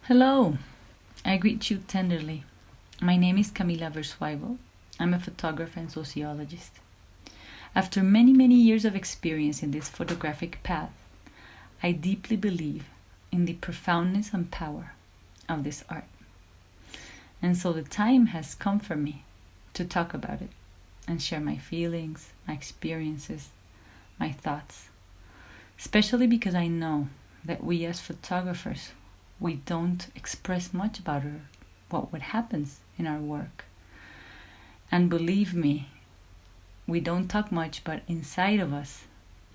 Hello, I greet you tenderly. My name is Camila Versweibel. I'm a photographer and sociologist. After many years of experience in this photographic path, I deeply believe in the profoundness and power of this art. And so the time has come for me to talk about it and share my feelings, my experiences, my thoughts, especially because I know that we as photographers, we don't express much about what happens in our work. And believe me, we don't talk much, but inside of us,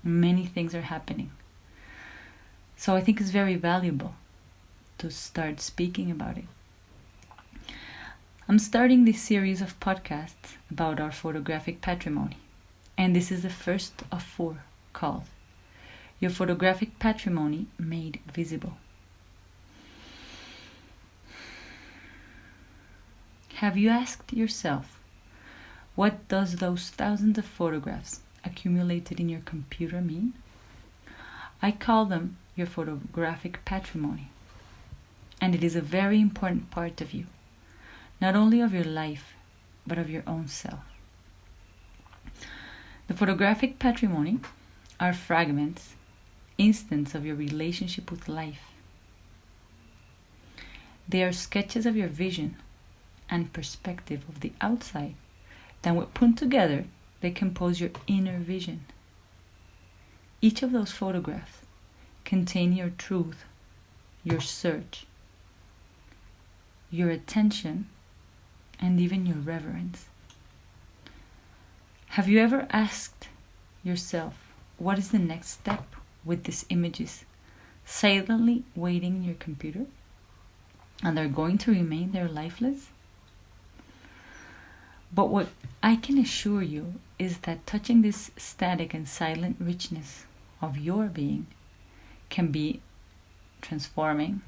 many things are happening. So I think it's very valuable to start speaking about it. I'm starting this series of podcasts about our photographic patrimony, and this is the first of 4 called Your Photographic Patrimony Made Visible. Have you asked yourself, what does those thousands of photographs accumulated in your computer mean? I call them your photographic patrimony, and it is a very important part of you, not only of your life, but of your own self. The photographic patrimony are fragments, instants of your relationship with life. They are sketches of your vision and perspective of the outside. Then when put together, they compose your inner vision. Each of those photographs contain your truth, your search, your attention, and even your reverence. Have you ever asked yourself, what is the next step with these images silently waiting in your computer? And they're going to remain there lifeless? But what I can assure you is that touching this static and silent richness of your being can be transforming,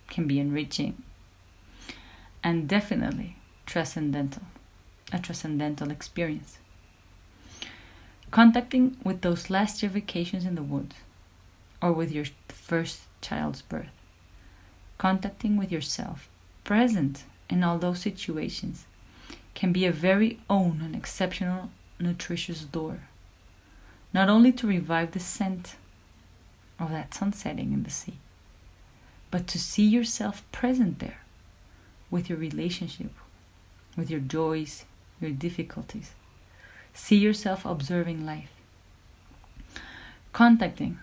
can be enriching, and definitely transcendental, a transcendental experience. Contacting with those last year vacations in the woods, or with your first child's birth, contacting with yourself, present in all those situations, can be a very own and exceptional, nutritious door, not only to revive the scent of that sun setting in the sea, but to see yourself present there with your relationship, with your joys, your difficulties. See yourself observing life, contacting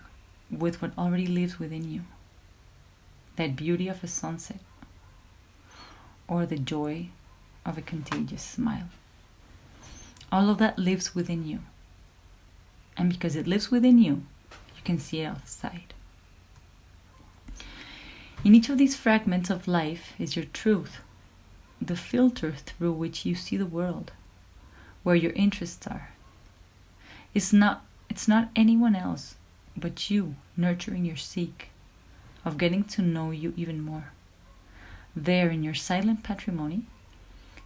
with what already lives within you, that beauty of a sunset, or the joy of a contagious smile. All of that lives within you. And because it lives within you, you can see it outside. In each of these fragments of life is your truth, the filter through which you see the world, where your interests are. It's not anyone else but you nurturing your seek of getting to know you even more. There in your silent patrimony,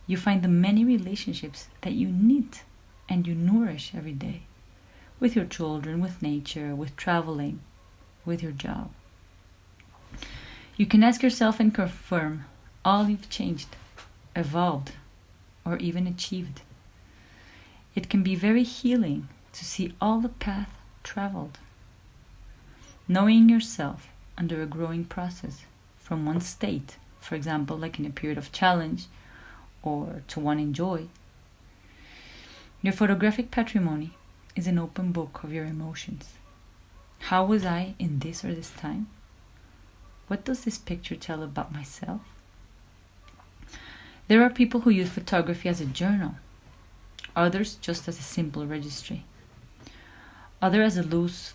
you find the many relationships that you need and you nourish every day, with your children, with nature, with traveling, with your job. You can ask yourself and confirm all you've changed, evolved, or even achieved. It can be very healing to see all the path traveled. Knowing yourself under a growing process from one state, for example, like in a period of challenge, or to one in joy. Your photographic patrimony is an open book of your emotions. How was I in this or this time? What does this picture tell about myself? There are people who use photography as a journal, others just as a simple registry, others as loose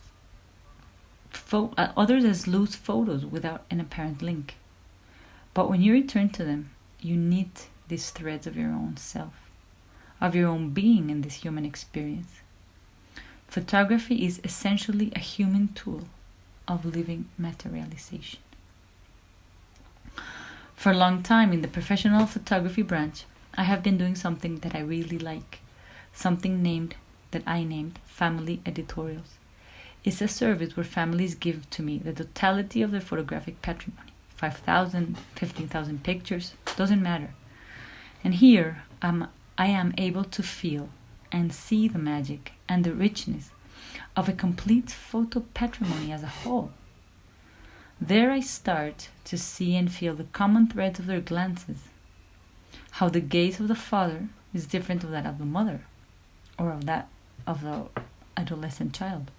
photos without an apparent link. But when you return to them, you need these threads of your own self, of your own being in this human experience. Photography is essentially a human tool of living materialization. For a long time in the professional photography branch, I have been doing something that I really like, something that I named Family Editorials. It's a service where families give to me the totality of their photographic patrimony, 5,000, 15,000 pictures, doesn't matter. And here I am able to feel and see the magic and the richness of a complete photo patrimony as a whole. There I start to see and feel the common threads of their glances, how the gaze of the father is different of that of the mother, or of that of the adolescent child.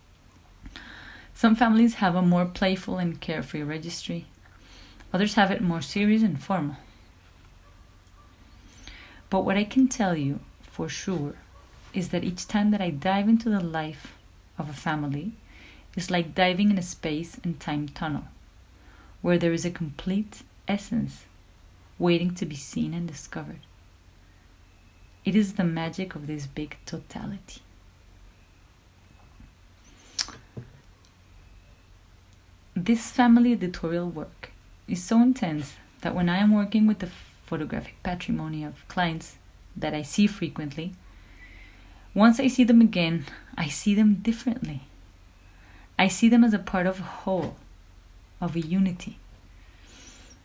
Some families have a more playful and carefree registry. Others have it more serious and formal. But what I can tell you for sure is that each time that I dive into the life of a family is like diving in a space and time tunnel, where there is a complete essence waiting to be seen and discovered. It is the magic of this big totality. This family editorial work is so intense that when I am working with the photographic patrimony of clients that I see frequently, once I see them again, I see them differently. I see them as a part of a whole, of a unity.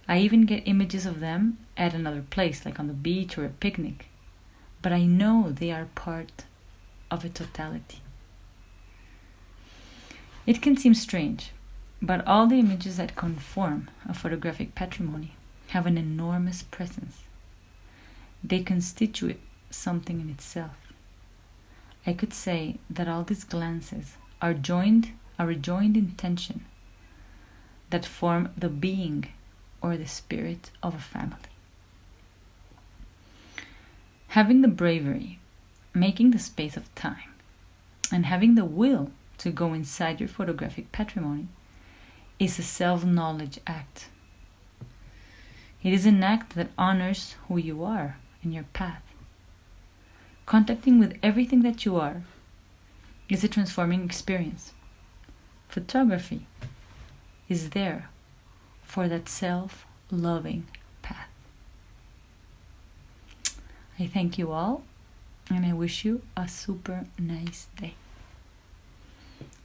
I even get images of them at another place, like on the beach or a picnic, but I know they are part of a totality. It can seem strange, but all the images that conform a photographic patrimony have an enormous presence. They constitute something in itself. I could say that all these glances are a joined intention that form the being or the spirit of a family. Having the bravery, making the space of time, and having the will to go inside your photographic patrimony is a self-knowledge act. It is an act that honors who you are in your path. Contacting with everything that you are is a transforming experience. Photography is there for that self-loving path. I thank you all, and I wish you a super nice day.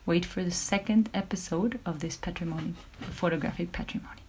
Wait for the second episode of this patrimony, the photographic patrimony.